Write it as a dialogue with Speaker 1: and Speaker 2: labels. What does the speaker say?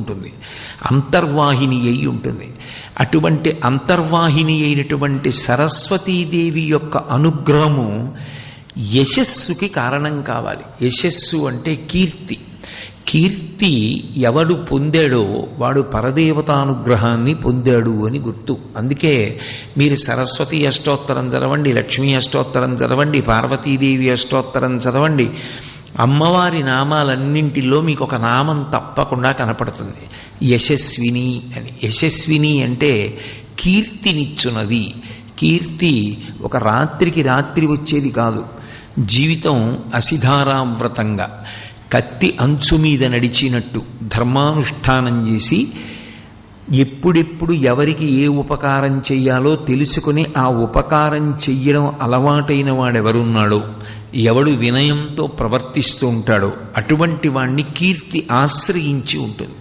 Speaker 1: ఉంటుంది, అంతర్వాహిని అయి ఉంటుంది. అటువంటి అంతర్వాహిని అయినటువంటి సరస్వతీదేవి యొక్క అనుగ్రహము యశస్సుకి కారణం కావాలి. యశస్సు అంటే కీర్తి. కీర్తి ఎవడు పొందాడో వాడు పరదేవతానుగ్రహాన్ని పొందాడు అని గుర్తు. అందుకే మీరు సరస్వతి అష్టోత్తరం చదవండి, లక్ష్మీ అష్టోత్తరం చదవండి, పార్వతీదేవి అష్టోత్తరం చదవండి, అమ్మవారి నామాలన్నింటిలో మీకు ఒక నామం తప్పకుండా కనపడుతుంది, యశస్విని అని. యశస్విని అంటే కీర్తినిచ్చున్నది. కీర్తి ఒక రాత్రికి రాత్రి వచ్చేది కాదు. జీవితం అసిధారావ్రతంగా కత్తి అంచు మీద నడిచినట్టు ధర్మానుష్ఠానం చేసి ఎప్పుడెప్పుడు ఎవరికి ఏ ఉపకారం చెయ్యాలో తెలుసుకుని ఆ ఉపకారం చెయ్యడం అలవాటైన వాడెవరున్నాడో, ఎవడు వినయంతో ప్రవర్తిస్తూ ఉంటాడో అటువంటి వాణ్ణి కీర్తి ఆశ్రయించి ఉంటుంది.